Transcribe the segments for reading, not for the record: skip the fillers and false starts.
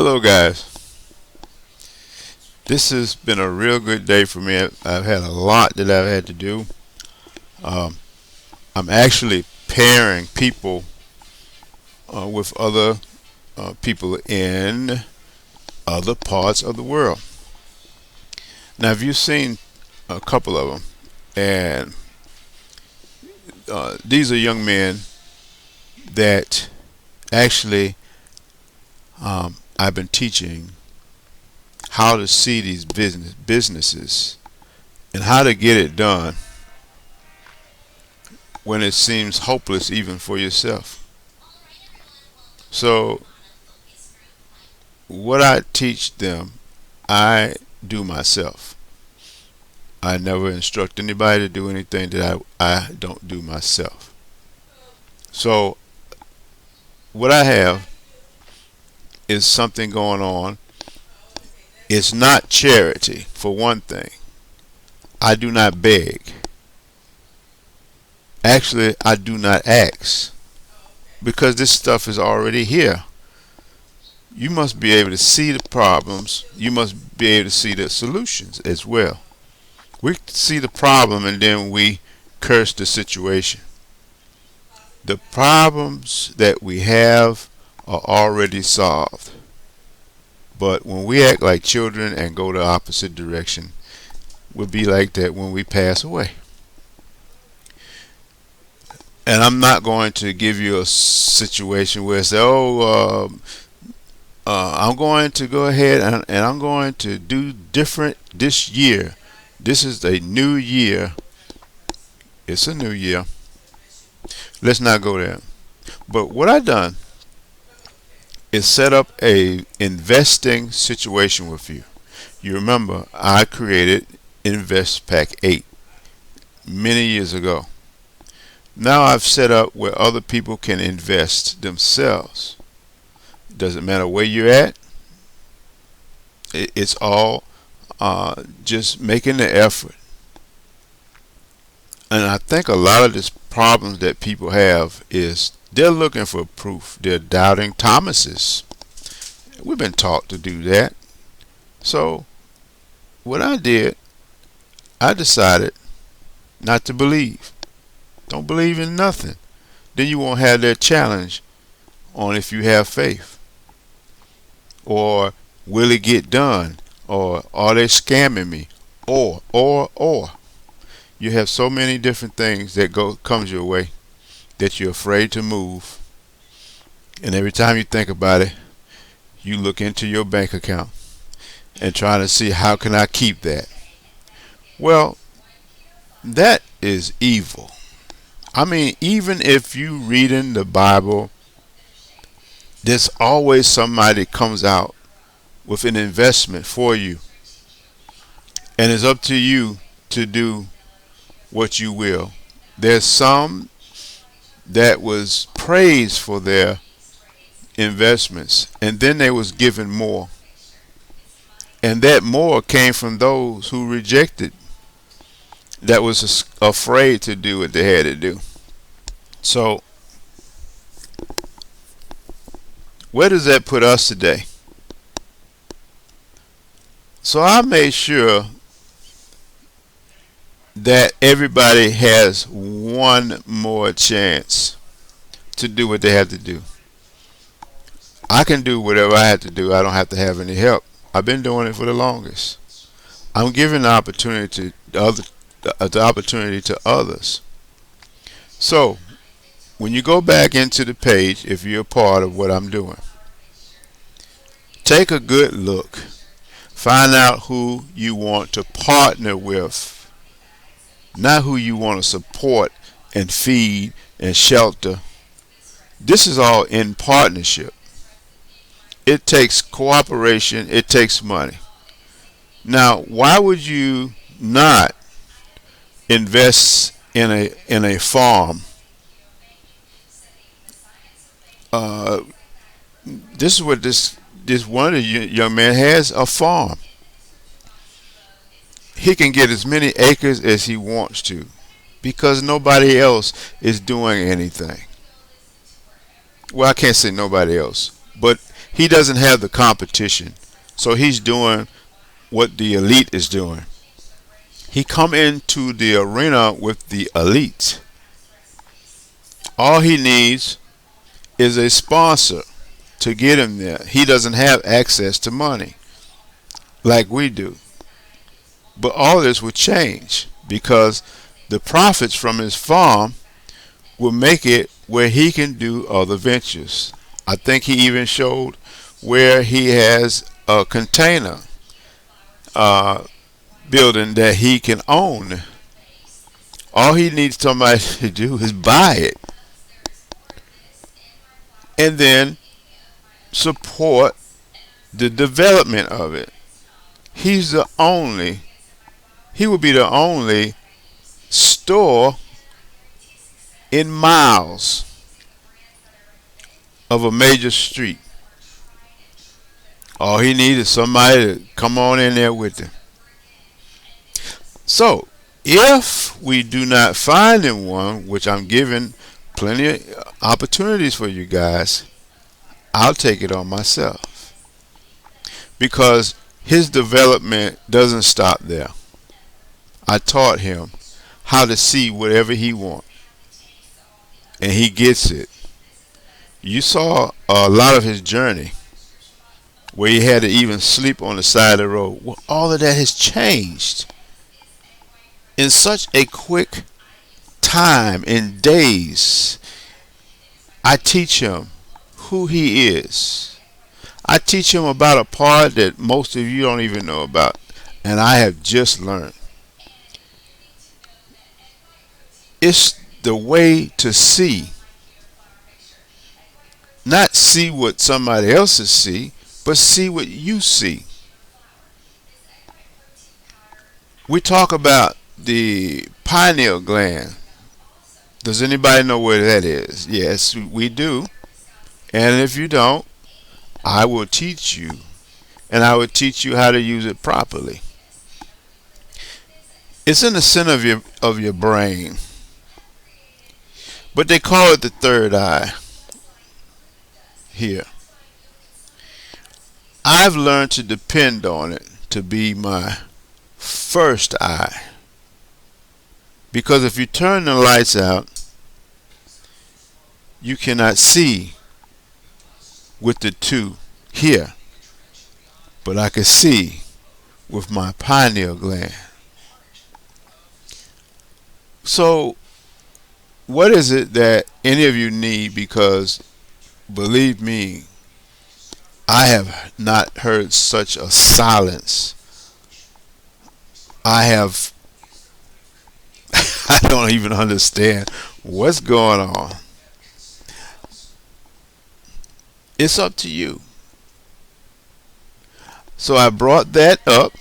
Hello, guys. This has been a real good day for me. I've had a lot that I've had to do. Um, I'm actually pairing people with other people in other parts of the world. Now, have you seen a couple of them? And these are young men that actually I've been teaching how to see these businesses and how to get it done when it seems hopeless even for yourself. So what I teach them, I do myself. I never instruct anybody to do anything that I don't do myself. So what I have is something going on. It's not charity, for one thing. I do not beg. Actually, I do not ask because this stuff is already here. You must be able to see the problems. You must be able to see the solutions as well. We see the problem and then we curse the situation. The problems that we have are already solved. But when we act like children and go the opposite direction, we'll be like that when we pass away. And I'm not going to give you a situation where say, "Oh, I'm going to go ahead and I'm going to do different this year. This is a new year. It's a new year. Let's not go there." But what I done is set up a investing situation with you. You remember I created Invest Pack 8 many years ago. Now I've set up where other people can invest themselves. Doesn't matter where you're at. It's all just making the effort. And I think a lot of these problems that people have is they're looking for proof. They're doubting Thomases. We've been taught to do that. So what I did, I decided not to believe. Don't believe in nothing. Then you won't have that challenge on if you have faith. Or will it get done? Or are they scamming me? Or. You have so many different things that comes your way that you're afraid to move. And every time you think about it, you look into your bank account and try to see how can I keep that. Well, that is evil. I mean, even if you reading the Bible, there's always somebody comes out with an investment for you. And it's up to you to do what you will. There's some that was praised for their investments and then they was given more. And that more came from those who rejected, that was afraid to do what they had to do. So where does that put us today? So I made sure that everybody has one more chance to do what they have to do. I can do whatever I have to do. I don't have to have any help. I've been doing it for the longest. I'm giving the opportunity to others. So when you go back into the page, if you're a part of what I'm doing, take a good look. Find out who you want to partner with, not who you want to support and feed and shelter. This is all in partnership. It takes cooperation, it takes money. Now, why would you not invest in a farm? Uh, this is what this one of the young man has, a farm. He can get as many acres as he wants to because nobody else is doing anything. Well, I can't say nobody else, but He doesn't have the competition. So he's doing what the elite is doing. He come into the arena with the elite. All he needs is a sponsor to get him there. He doesn't have access to money like we do. But all this will change because the profits from his farm will make it where he can do other ventures. I think he even showed where he has a container uh, building that he can own. All he needs somebody to do is buy it and then support the development of it. He's the only, he will be the only store in miles of a major street. All he needs is somebody to come on in there with him. So, if we do not find him one, which I'm giving plenty of opportunities for you guys, I'll take it on myself. Because his development doesn't stop there. I taught him how to see whatever he wants, and he gets it. You saw a lot of his journey where he had to even sleep on the side of the road. Well, all of that has changed in such a quick time, in days. I teach him who he is. I teach him about a part that most of you don't even know about, and I have just learned. It's the way to see, not see what somebody else's see, but see what you see. We talk about the pineal gland. Does anybody know where that is? Yes, we do. And if you don't, I will teach you, and I will teach you how to use it properly. It's in the center of your brain, but they call it the third eye here. I've learned to depend on it to be my first eye, because if you turn the lights out, you cannot see with the two here, but I can see with my pineal gland. So what is it that any of you need? Because believe me, I have not heard such a silence. I have I don't even understand what's going on. It's up to you. So I brought that up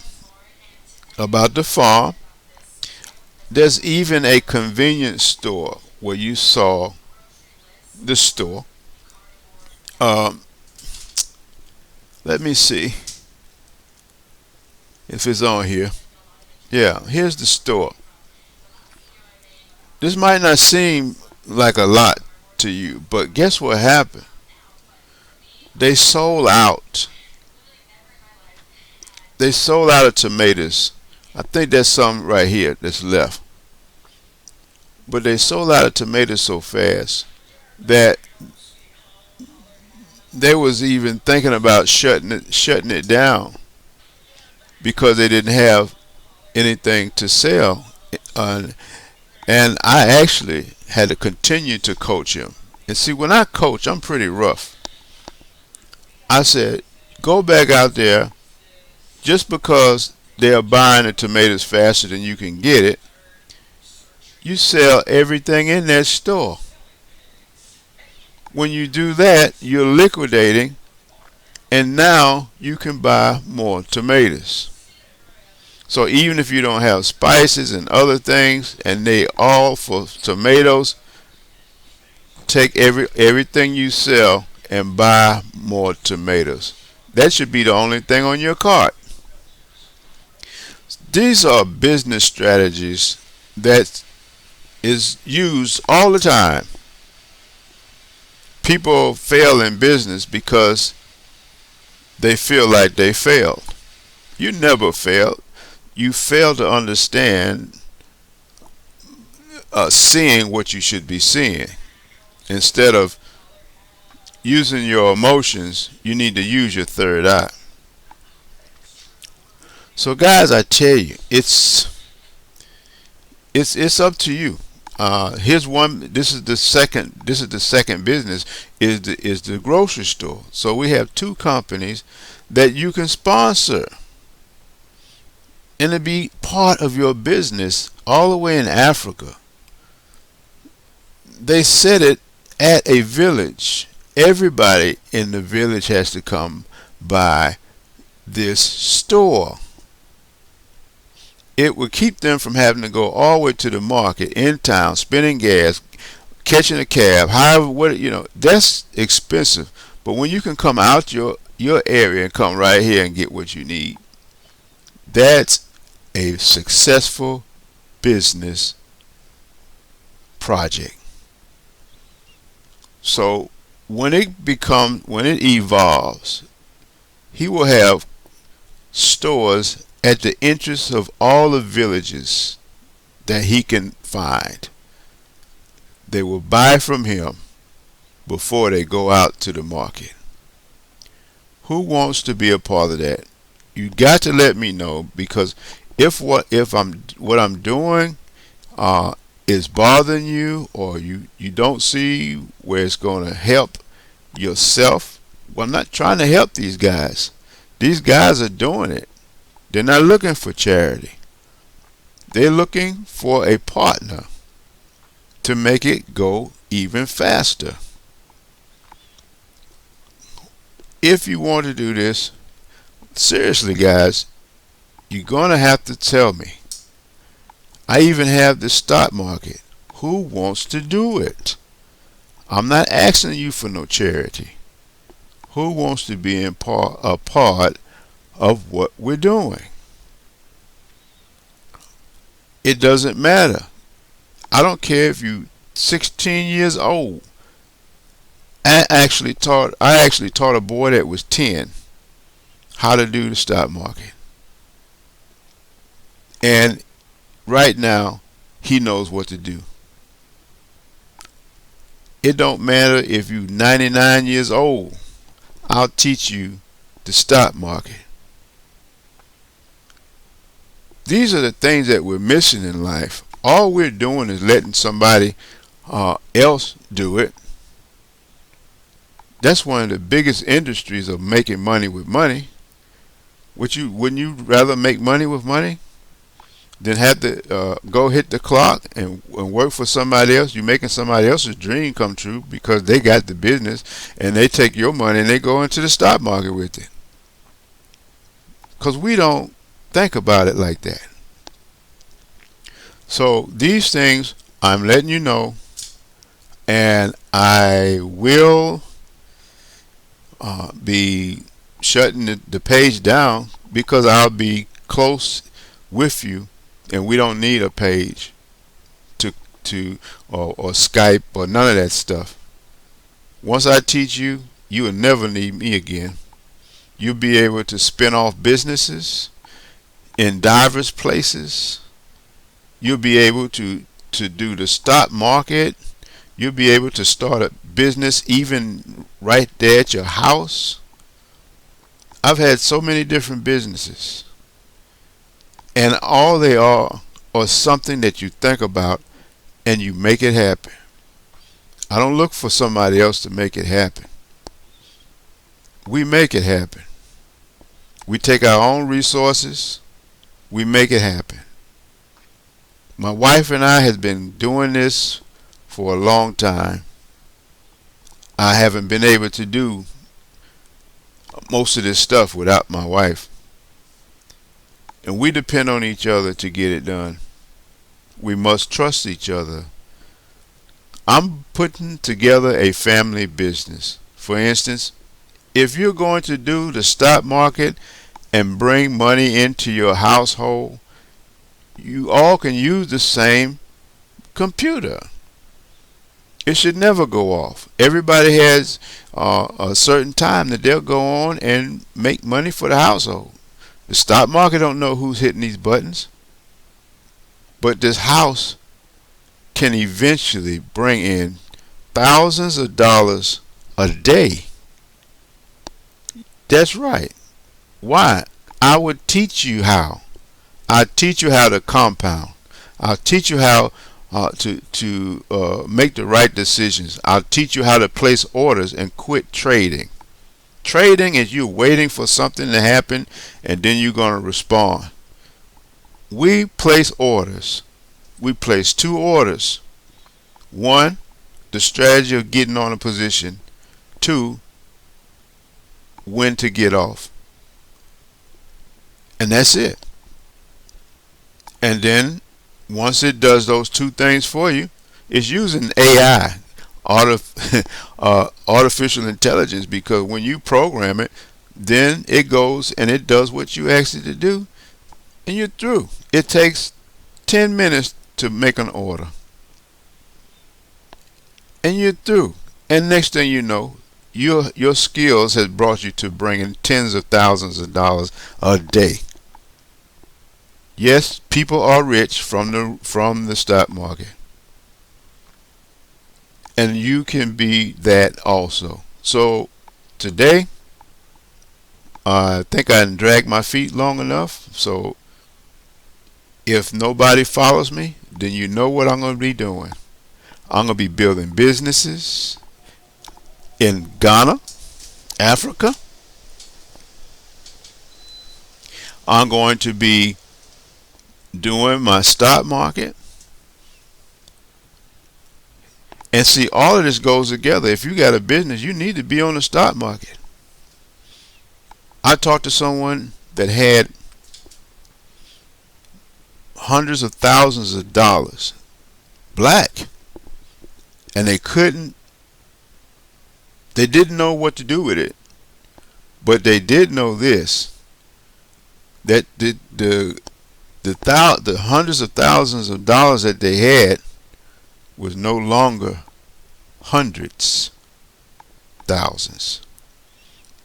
about the farm. There's even a convenience store where you saw the store. Um, Let me see if it's on here. Yeah, here's the store. This might not seem like a lot to you, but guess what happened? They sold out. They sold out of tomatoes. I think there's some right here that's left. But they sold out of tomatoes so fast that they was even thinking about shutting it down because they didn't have anything to sell. And I actually had to continue to coach him. And see, when I coach, I'm pretty rough. I said, go back out there. Just because they are buying the tomatoes faster than you can get it, you sell everything in that store. When you do that, you're liquidating, and now you can buy more tomatoes. So even if you don't have spices and other things, and they all for tomatoes, take everything you sell and buy more tomatoes. That should be the only thing on your cart. These are business strategies that is used all the time. People fail in business because they feel like they failed. You never failed. You fail to understand seeing what you should be seeing. Instead of using your emotions, you need to use your third eye. So, guys, I tell you, it's up to you. Here's one. This is the second. This is the second business. Is the grocery store. So we have two companies that you can sponsor and to be part of your business all the way in Africa. They set it at a village. Everybody in the village has to come by this store. It would keep them from having to go all the way to the market in town, spending gas, catching a cab, however, that's expensive. But when you can come out your area and come right here and get what you need, that's a successful business project. So when it evolves, he will have stores at the entrance of all the villages that he can find. They will buy from him before they go out to the market. Who wants to be a part of that? You got to let me know, because if what I'm doing is bothering you, or you don't see where it's going to help yourself, well, I'm not trying to help these guys. These guys are doing it. They're not looking for charity. They're looking for a partner to make it go even faster. If you want to do this, seriously, guys, you're going to have to tell me. I even have the stock market. Who wants to do it? I'm not asking you for no charity. Who wants to be a part of what we're doing? It doesn't matter. I don't care if you're 16 years old. I actually taught a boy that was 10 how to do the stock market. And right now, he knows what to do. It don't matter if you're 99 years old. I'll teach you the stock market. These are the things that we're missing in life. All we're doing is letting somebody else do it. That's one of the biggest industries of making money with money. Wouldn't you rather make money with money than have to go hit the clock and work for somebody else? You're making somebody else's dream come true because they got the business, and they take your money and they go into the stock market with it. Because we don't think about it like that. So these things I'm letting you know, and I will be shutting the page down, because I'll be close with you, and we don't need a page or Skype or none of that stuff. Once I teach you, you will never need me again. You'll be able to spin off businesses in diverse places. You'll be able to do the stock market. You'll be able to start a business even right there at your house. I've had so many different businesses, and all they are something that you think about and you make it happen. I don't look for somebody else to make it happen. We make it happen. We take our own resources, we make it happen. My wife and I have been doing this for a long time. I haven't been able to do most of this stuff without my wife. And we depend on each other to get it done. We must trust each other. I'm putting together a family business. For instance, if you're going to do the stock market and bring money into your household, you all can use the same computer. It should never go off. Everybody has a certain time that they'll go on and make money for the household. The stock market don't know who's hitting these buttons, but this house can eventually bring in thousands of dollars a day. That's right. Why? I would teach you how. I teach you how to compound. I'll teach you how to make the right decisions. I'll teach you how to place orders and quit trading. Trading is you waiting for something to happen and then you're going to respond. We place orders. We place two orders. One, the strategy of getting on a position. Two, when to get off. And that's it. And then once it does those two things for you, it's using AI, artificial intelligence, because when you program it, then it goes and it does what you asked it to do, and you're through. It takes 10 minutes to make an order, and you're through. And next thing you know, your skills has brought you to bringing tens of thousands of dollars a day. Yes, people are rich from the stock market, and you can be that also. So today, I think I done dragged my feet long enough. So if nobody follows me, then you know what I'm going to be doing. I'm going to be building businesses in Ghana, Africa. I'm going to be doing my stock market. And see, all of this goes together. If you got a business, you need to be on the stock market. I talked to someone that had hundreds of thousands of dollars, black, and they didn't know what to do with it. But they did know this, that the hundreds of thousands of dollars that they had was no longer hundreds, thousands.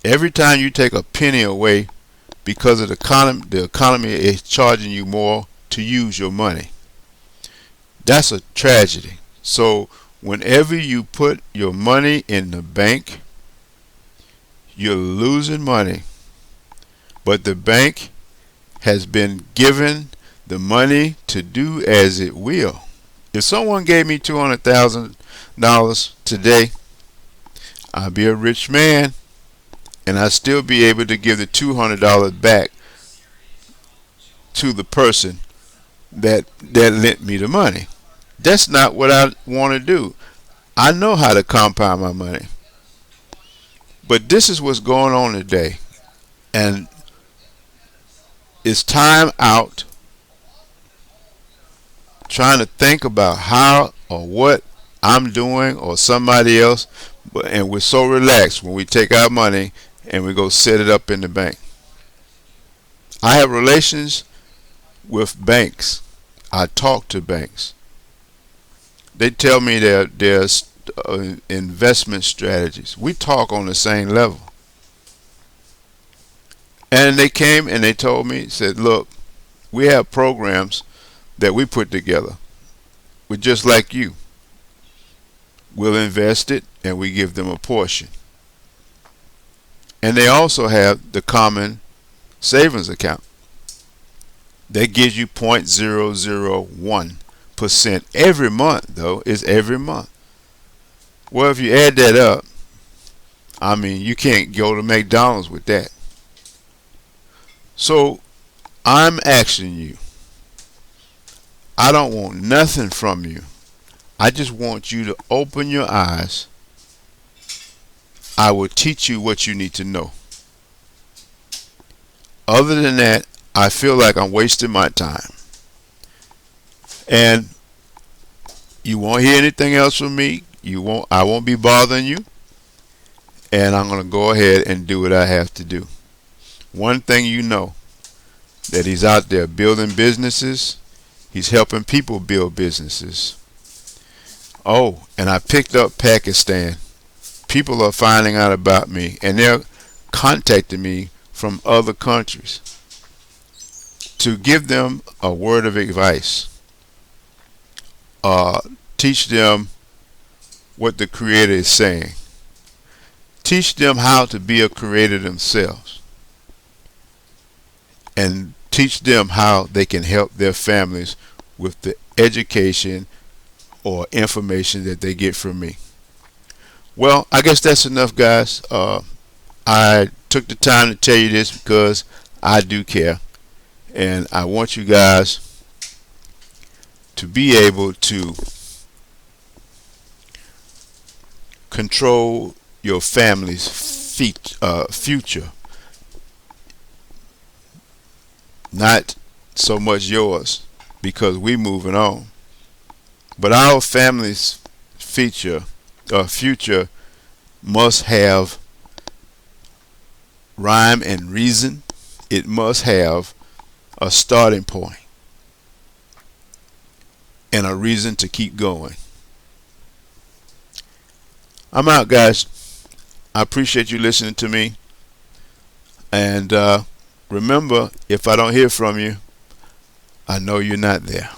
Every time you take a penny away because of the economy is charging you more to use your money. That's a tragedy. So whenever you put your money in the bank, you're losing money. But the bank has been given the money to do as it will. If someone gave me $200,000 today, I'd be a rich man, and I'd still be able to give the $200 back to the person that lent me the money. That's not what I want to do. I know how to compound my money. But this is what's going on today. And it's time out trying to think about how or what I'm doing or somebody else, and we're so relaxed when we take our money and we go set it up in the bank. I have relations with banks. I talk to banks. They tell me there's investment strategies. We talk on the same level. And they came and they told me, said, look, we have programs that we put together. We're just like you. We'll invest it and we give them a portion. And they also have the common savings account. That gives you 0.001% every month, though. It's every month. Well, if you add that up, I mean, you can't go to McDonald's with that. So I'm asking you, I don't want nothing from you. I just want you to open your eyes. I will teach you what you need to know. Other than that, I feel like I'm wasting my time. And you won't hear anything else from me. I won't be bothering you. And I'm going to go ahead and do what I have to do. One thing you know, that he's out there building businesses. He's helping people build businesses. Oh, and I picked up Pakistan. People are finding out about me, and they're contacting me from other countries to give them a word of advice, uh, teach them what the Creator is saying, teach them how to be a creator themselves, and teach them how they can help their families with the education or information that they get from me. Well, I guess that's enough, guys. I took the time to tell you this because I do care, and I want you guys to be able to control your family's future, not so much yours, because we moving on. But our family's future must have rhyme and reason. It must have a starting point and a reason to keep going. I'm out, guys. I appreciate you listening to me. And remember, if I don't hear from you, I know you're not there.